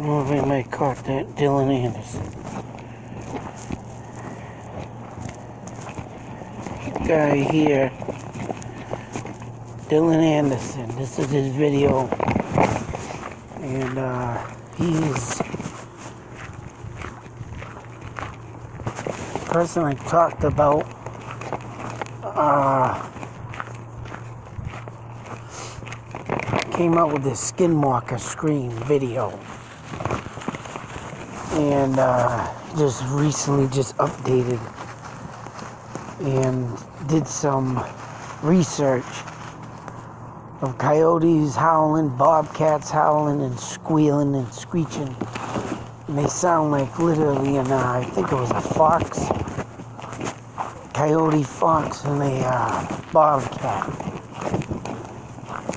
don't know if anybody caught that. Dylan Anderson. Guy here, Dylan Anderson. This is his video, and he's the person I talked about. Came out with this skinwalker screen video, and just recently updated and did some research of coyotes howling, bobcats howling and squealing and screeching, and they sound like literally I think it was a fox, coyote, fox, and a bobcat.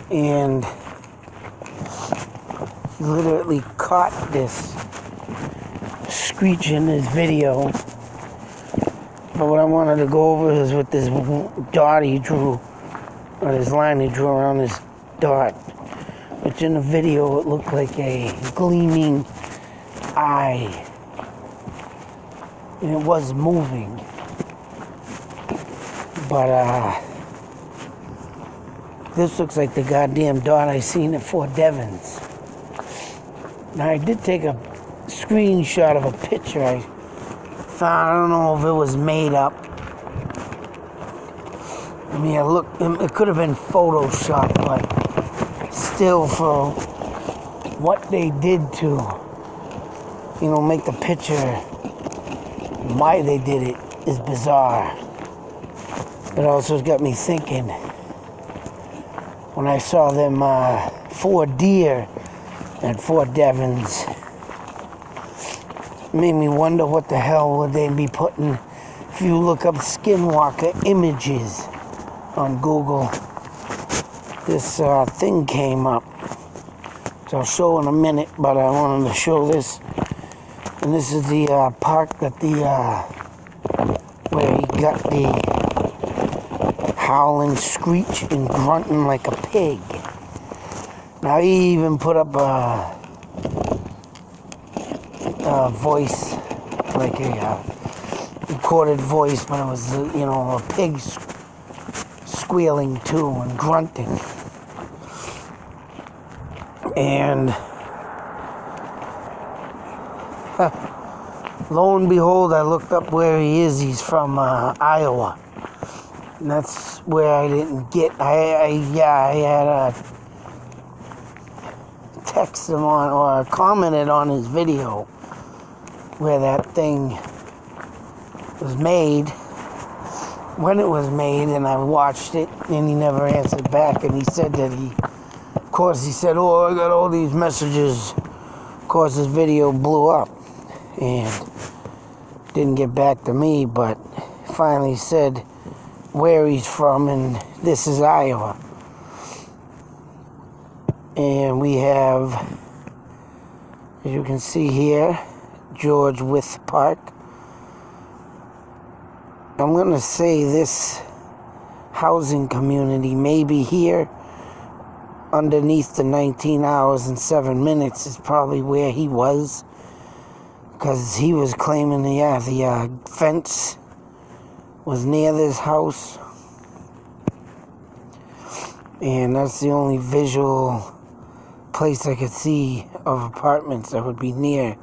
And he literally caught this screech in his video. But what I wanted to go over is with this dot he drew, or this line he drew around this dot, which in the video it looked like a gleaming eye. And it was moving. But this looks like the goddamn dot I seen at Fort Devens. Now I did take a screenshot of a picture I found. I don't know if it was made up. I mean, it could have been Photoshopped, but still, for what they did to, make the picture, why they did it is bizarre. But also got me thinking, when I saw them 4 deer at Fort Devens, made me wonder what the hell would they be putting. If you look up skinwalker images on Google, this thing came up, which I'll show in a minute, but I wanted to show this. And this is the park that where he got the howling, screech, and grunting like a pig. Now he even put up a voice, like a recorded voice, but it was, a pig squealing too and grunting. And lo and behold, I looked up where he is. He's from Iowa. And that's where I didn't get. I had text him on or commented on his video where that thing was made, when it was made, and I watched it, and he never answered back. And he said that he said, "Oh, I got all these messages." Of course, his video blew up and didn't get back to me, but finally said where he's from, and this is Iowa. And we have, as you can see here, George Wythe Park. I'm going to say this housing community maybe here underneath the 19 hours and 7 minutes is probably where he was, because he was claiming the fence was near this house, and that's the only visual place I could see of apartments that would be near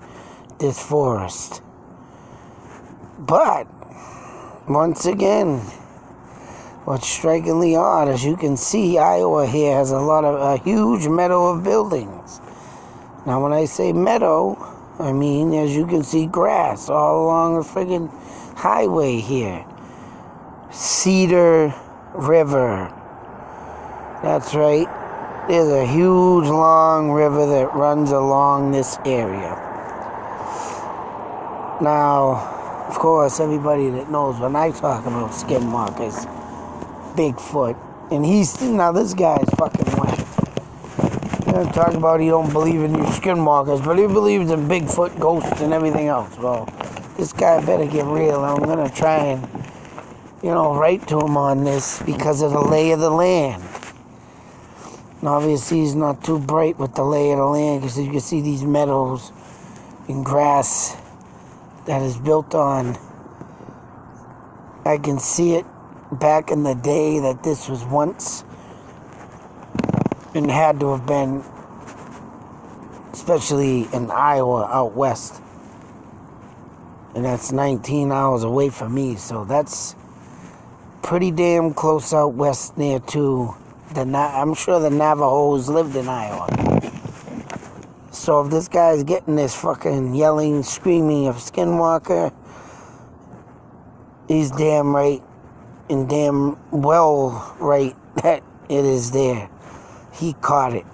this forest. But once again, what's strikingly odd, as you can see, Iowa here has a huge meadow of buildings. Now when I say meadow, I mean, as you can see, grass all along the friggin' highway here. Cedar River. That's right. There's a huge long river that runs along this area. Now, of course, everybody that knows when I talk about skinwalkers, Bigfoot, and this guy is fucking whack. I'm talking about he don't believe in you skinwalkers, but he believes in Bigfoot, ghosts, and everything else. Well, this guy better get real. I'm gonna try and, write to him on this because of the lay of the land. And obviously it's not too bright with the lay of the land, because you can see these meadows and grass that is built on. I can see it back in the day that this was once and had to have been, especially in Iowa out west. And that's 19 hours away from me, so that's pretty damn close out west near to I'm sure the Navajos lived in Iowa. So if this guy's getting this fucking yelling, screaming of skinwalker, he's damn right and damn well right that it is there. He caught it.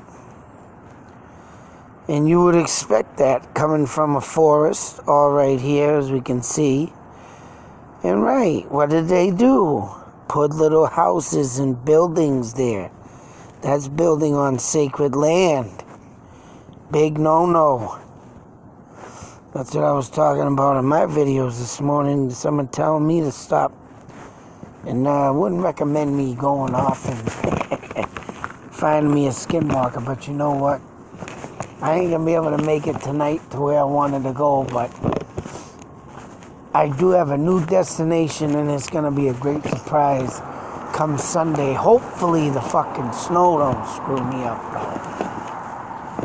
And you would expect that coming from a forest, all right here, as we can see. And right, what did they do? Put little houses and buildings there. That's building on sacred land. Big no-no. That's what I was talking about in my videos this morning. Someone telling me to stop. And I wouldn't recommend me going off and finding me a skinwalker. But you know what? I ain't going to be able to make it tonight to where I wanted to go. But I do have a new destination, and it's going to be a great surprise come Sunday. Hopefully the fucking snow don't screw me up.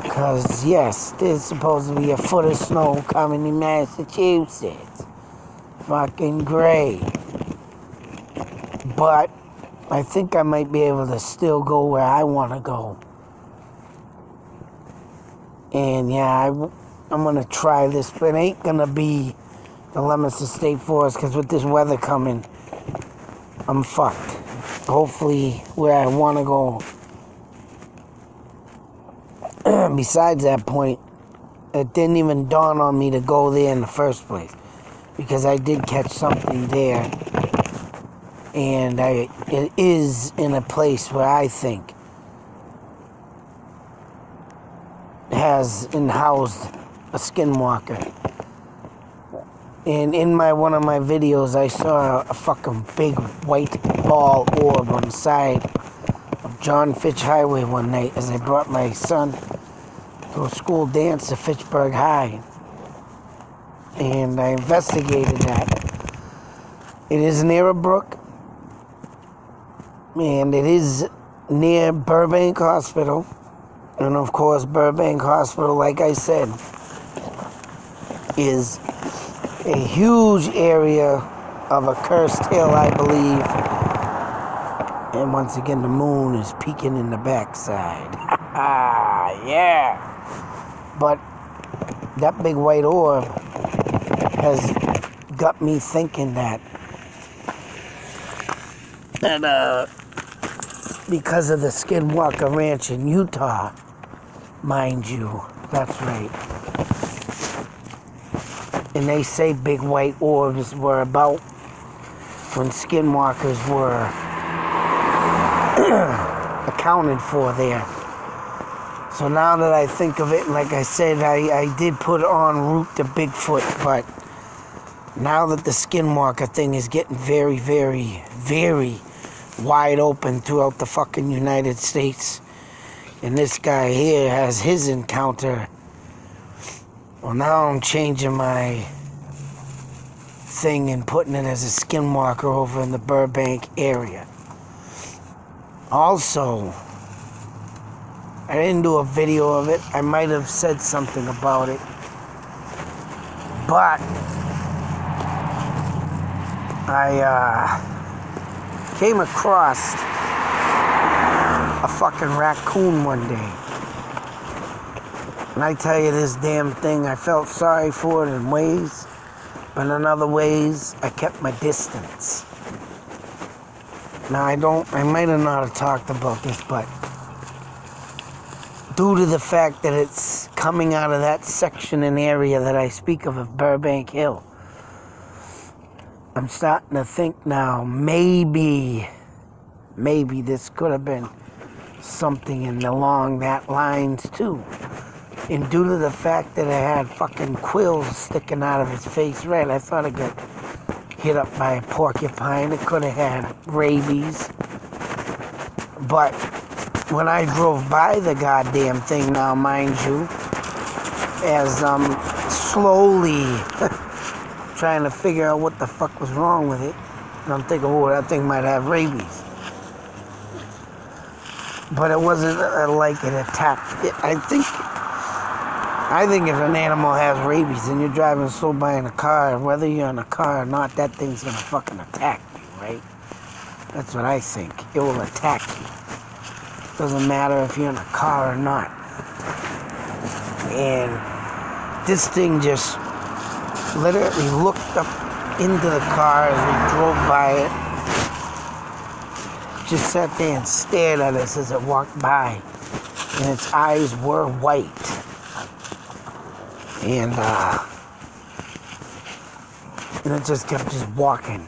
Because, yes, there's supposed to be a foot of snow coming in Massachusetts. Fucking great. But I think I might be able to still go where I want to go. And, yeah, I'm going to try this. But it ain't going to be the Leominster State Forest, because with this weather coming, I'm fucked. Hopefully where I want to go. Besides that point, it didn't even dawn on me to go there in the first place, because I did catch something there, and it is in a place where I think has housed a skinwalker. And in one of my videos, I saw a fucking big white ball orb on the side of John Fitch Highway one night as I brought my son to a school dance at Fitchburg High. And I investigated that. It is near a brook, and it is near Burbank Hospital. And of course, Burbank Hospital, like I said, is a huge area of a cursed hill, I believe. And once again, the moon is peeking in the backside. Yeah. But that big white orb has got me thinking that because of the Skinwalker Ranch in Utah, mind you, that's right. And they say big white orbs were about when skinwalkers were accounted for there. So now that I think of it, like I said, I did put en route to Bigfoot, but now that the skinwalker thing is getting very, very, very wide open throughout the fucking United States, and this guy here has his encounter, well, now I'm changing my thing and putting it as a skinwalker over in the Burbank area. Also, I didn't do a video of it. I might have said something about it. But I came across a fucking raccoon one day. And I tell you, this damn thing, I felt sorry for it in ways, but in other ways, I kept my distance. Now, I might have not have talked about this, but due to the fact that it's coming out of that section and area that I speak of Burbank Hill, I'm starting to think now, maybe this could have been something along that lines too. And due to the fact that it had fucking quills sticking out of its face red, I thought it got hit up by a porcupine. It could have had rabies. But when I drove by the goddamn thing now, mind you, as I'm slowly trying to figure out what the fuck was wrong with it, and I'm thinking, oh, that thing might have rabies. But it wasn't like it attacked it. I think if an animal has rabies and you're driving slow by in a car, whether you're in a car or not, that thing's gonna fucking attack you, right? That's what I think. It will attack you. Doesn't matter if you're in a car or not. And this thing just literally looked up into the car as we drove by it. Just sat there and stared at us as it walked by. And its eyes were white. And it just kept just walking.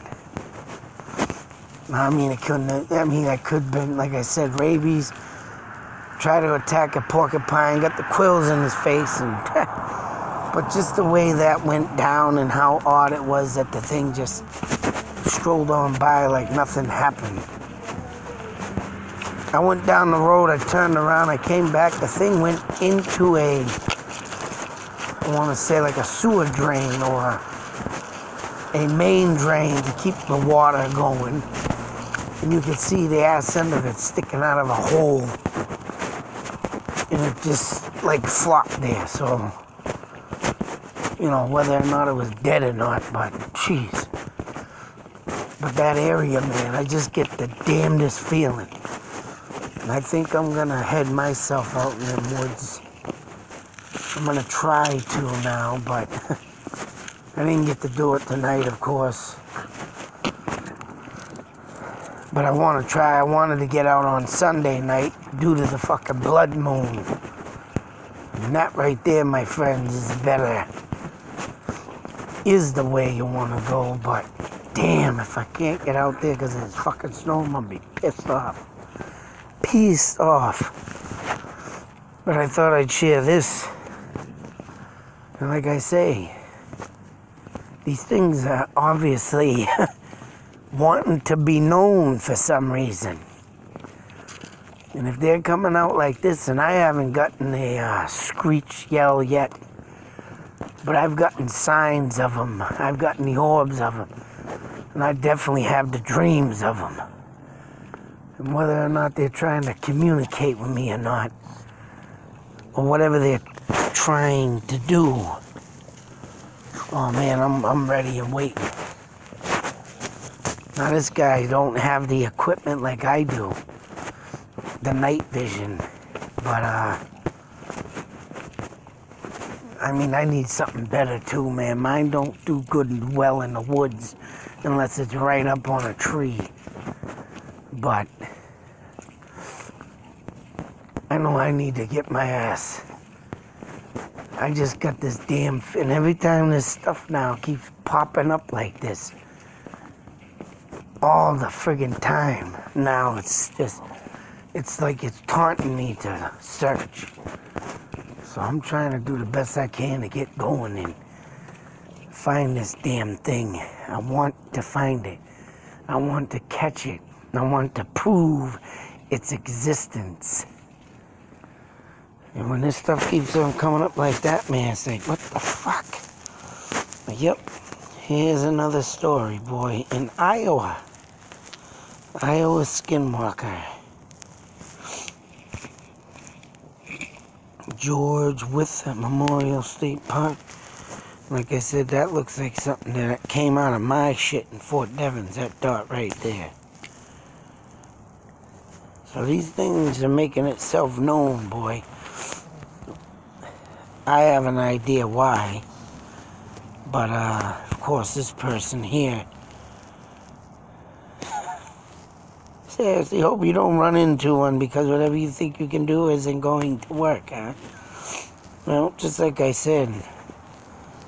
I mean, it couldn't have, I mean, that could have been, like I said, rabies. Tried to attack a porcupine, got the quills in his face, and but just the way that went down and how odd it was that the thing just strolled on by like nothing happened. I went down the road, I turned around, I came back, the thing went into I want to say like a sewer drain or a main drain to keep the water going. And you could see the ass end of it sticking out of a hole. And it just like flopped there. So, you know, whether or not it was dead or not, but jeez. But that area, man, I just get the damnedest feeling. And I think I'm going to head myself out in the woods. I'm going to try to now, but I didn't get to do it tonight, of course. But I want to try. I wanted to get out on Sunday night due to the fucking blood moon. And that right there, my friends, is the way you want to go. But damn, if I can't get out there because it's fucking snow, I'm going to be pissed off. Pissed off. But I thought I'd share this. And like I say, these things are obviously wanting to be known for some reason. And if they're coming out like this, and I haven't gotten a screech yell yet, but I've gotten signs of them. I've gotten the orbs of them. And I definitely have the dreams of them. And whether or not they're trying to communicate with me or not, or whatever they're trying to do, oh man, I'm ready and waiting. Now this guy don't have the equipment like I do, the night vision, but I mean, I need something better too, man. Mine don't do good and well in the woods unless it's right up on a tree. But I know I need to get my ass. I just got this damn, and every time this stuff now keeps popping up like this, all the friggin' time now, it's like it's taunting me to search. So I'm trying to do the best I can to get going and find this damn thing. I want to find it. I want to catch it. I want to prove its existence. And when this stuff keeps on coming up like that, man, it's like, what the fuck? But yep, here's another story, boy, in Iowa. Iowa skinwalker. George Wythe Memorial State Park. Like I said, that looks like something that came out of my shit in Fort Devens, that dot right there. So these things are making itself known, boy. I have an idea why. But, of course, this person here. Seriously, hope you don't run into one, because whatever you think you can do isn't going to work, huh? Well, just like I said,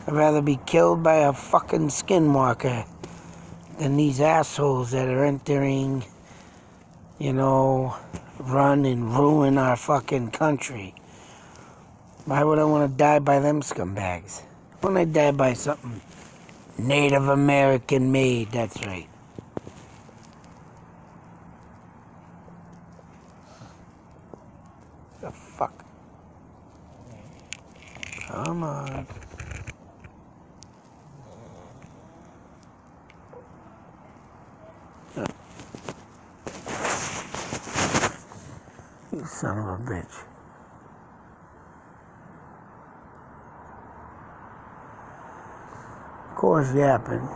I'd rather be killed by a fucking skinwalker than these assholes that are entering, you know, run and ruin our fucking country. Why would I want to die by them scumbags? Why don't I die by something Native American made? That's right. Come on. You son of a bitch. Of course, yapping.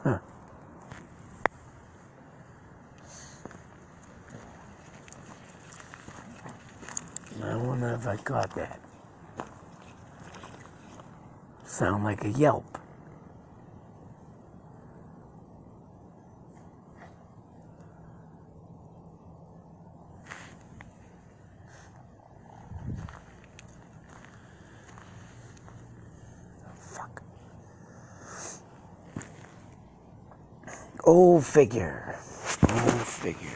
Huh. I wonder if I caught that. Sound like a yelp. Fuck. Old figure. Old figure.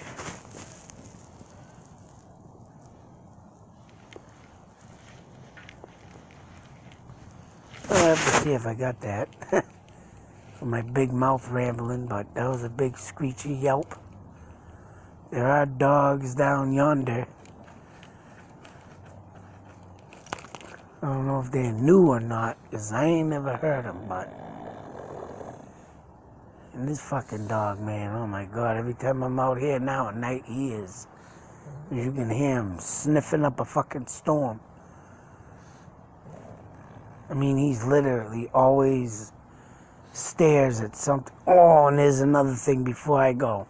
I'll have to see if I got that. My big mouth rambling, but that was a big screechy yelp. There are dogs down yonder. I don't know if they're new or not, because I ain't never heard them, but... And this fucking dog, man, oh my God, every time I'm out here now at night, he is. You can hear him sniffing up a fucking storm. I mean, he's literally always stares at something. Oh, and there's another thing before I go.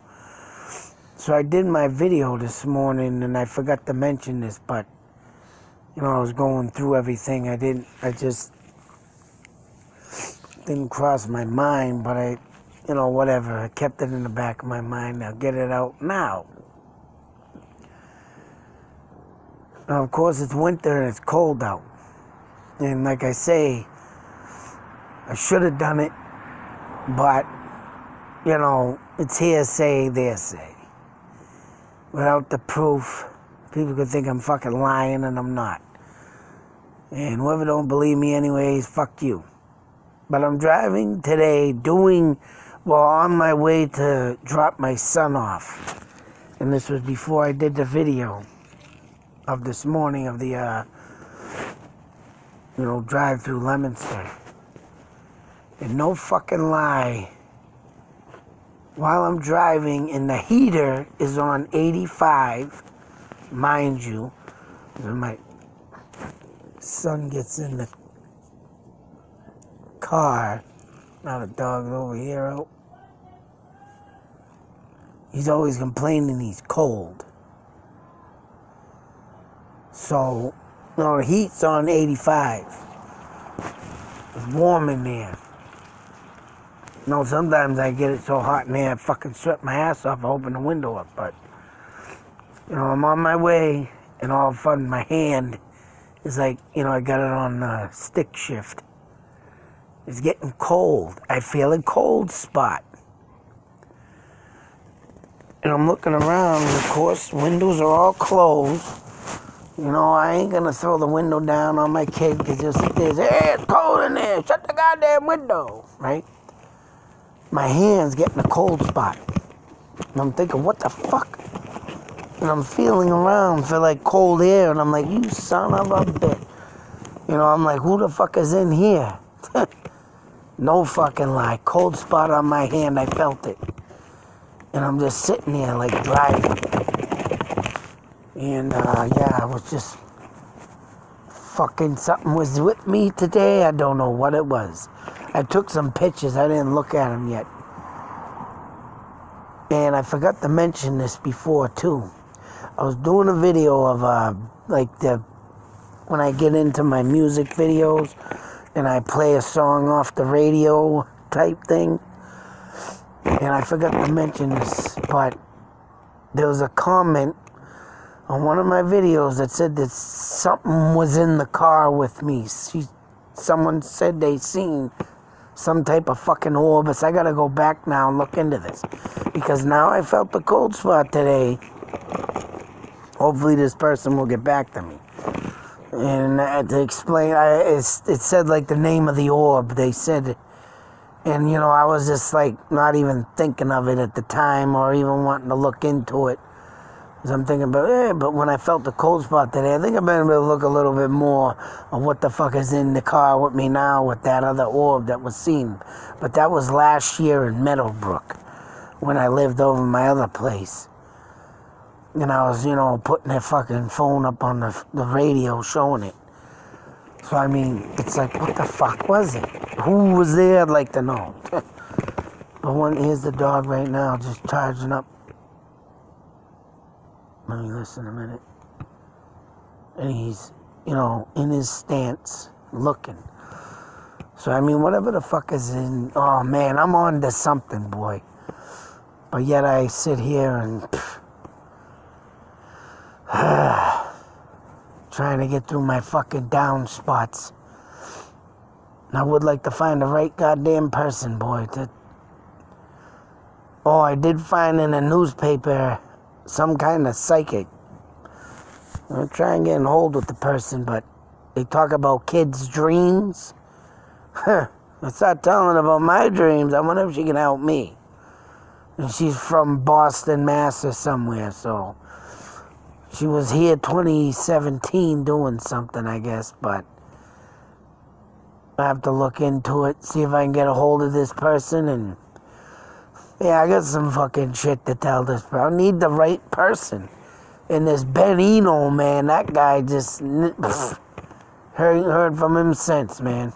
So I did my video this morning, and I forgot to mention this, but, you know, I was going through everything. I just didn't cross my mind, but you know, whatever. I kept it in the back of my mind. I'll get it out now. Now, of course, it's winter and it's cold out. And like I say, I should have done it, but, you know, it's hearsay, there say. Without the proof, people could think I'm fucking lying, and I'm not. And whoever don't believe me anyways, fuck you. But I'm driving today, on my way to drop my son off. And this was before I did the video of this morning of the, drive through Leominster. And no fucking lie, while I'm driving and the heater is on 85, mind you, when my son gets in the car, now the dog's over here out, he's always complaining he's cold. So, the heat's on 85. It's warm in there. Sometimes I get it so hot in there, I fucking sweat my ass off, I open the window up, but, I'm on my way, and all of a sudden my hand is like, I got it on stick shift. It's getting cold. I feel a cold spot. And I'm looking around, and of course, windows are all closed. I ain't gonna throw the window down on my kid because he'll sit there and say, hey, it's cold in there, shut the goddamn window, right? My hand's getting a cold spot. And I'm thinking, what the fuck? And I'm feeling around for like cold air, and I'm like, you son of a bitch. I'm like, who the fuck is in here? No fucking lie, cold spot on my hand, I felt it. And I'm just sitting there like driving. And I was just fucking, something was with me today. I don't know what it was. I took some pictures. I didn't look at them yet. And I forgot to mention this before too. I was doing a video of when I get into my music videos and I play a song off the radio type thing. And I forgot to mention this, but there was a comment on one of my videos that said that something was in the car with me. Someone said they seen some type of fucking orb. So I gotta go back now and look into this. Because now I felt the cold spot today. Hopefully this person will get back to me. And to explain, it said like the name of the orb. They said, and I was just like not even thinking of it at the time or even wanting to look into it. Because I'm thinking about, but when I felt the cold spot today, I think I better look a little bit more of what the fuck is in the car with me now with that other orb that was seen. But that was last year in Meadowbrook when I lived over my other place. And I was, putting that fucking phone up on the radio showing it. So, I mean, it's like, what the fuck was it? Who was there? I'd like to know. But here's the dog right now, just charging up. Let me listen a minute. And he's, in his stance, looking. So, I mean, whatever the fuck is in... Oh, man, I'm on to something, boy. But yet I sit here and... trying to get through my fucking down spots. And I would like to find the right goddamn person, boy. Oh, I did find in a newspaper some kind of psychic. I'm trying to get in hold with the person, but they talk about kids' dreams. I start telling about my dreams. I wonder if she can help me. And she's from Boston, Mass. Or somewhere, so... She was here 2017 doing something, I guess, but I have to look into it, see if I can get a hold of this person, and yeah, I got some fucking shit to tell this person. I need the right person. And this Ben Eno, man, that guy just heard from him since, man.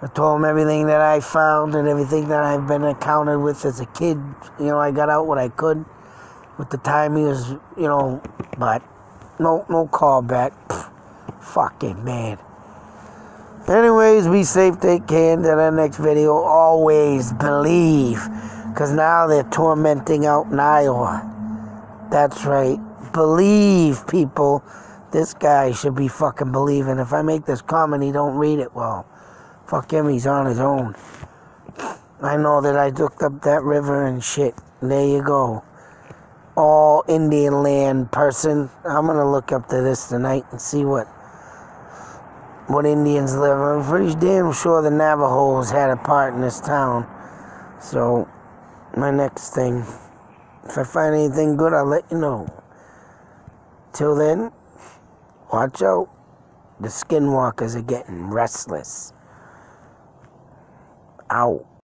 I told him everything that I found and everything that I've been encountered with as a kid. I got out what I could. With the time he was, but no call back. Fuck it, man. Anyways, be safe, take care. Until the next video, always believe. Because now they're tormenting out in Iowa. That's right. Believe, people. This guy should be fucking believing. If I make this comment, he don't read it, well, fuck him, he's on his own. I know that I looked up that river and shit. There you go. All Indian land person. I'm gonna look up to this tonight and see what Indians live. I'm pretty damn sure the Navajos had a part in this town. So my next thing, if I find anything good, I'll let you know. Till then, watch out. The skinwalkers are getting restless. Out.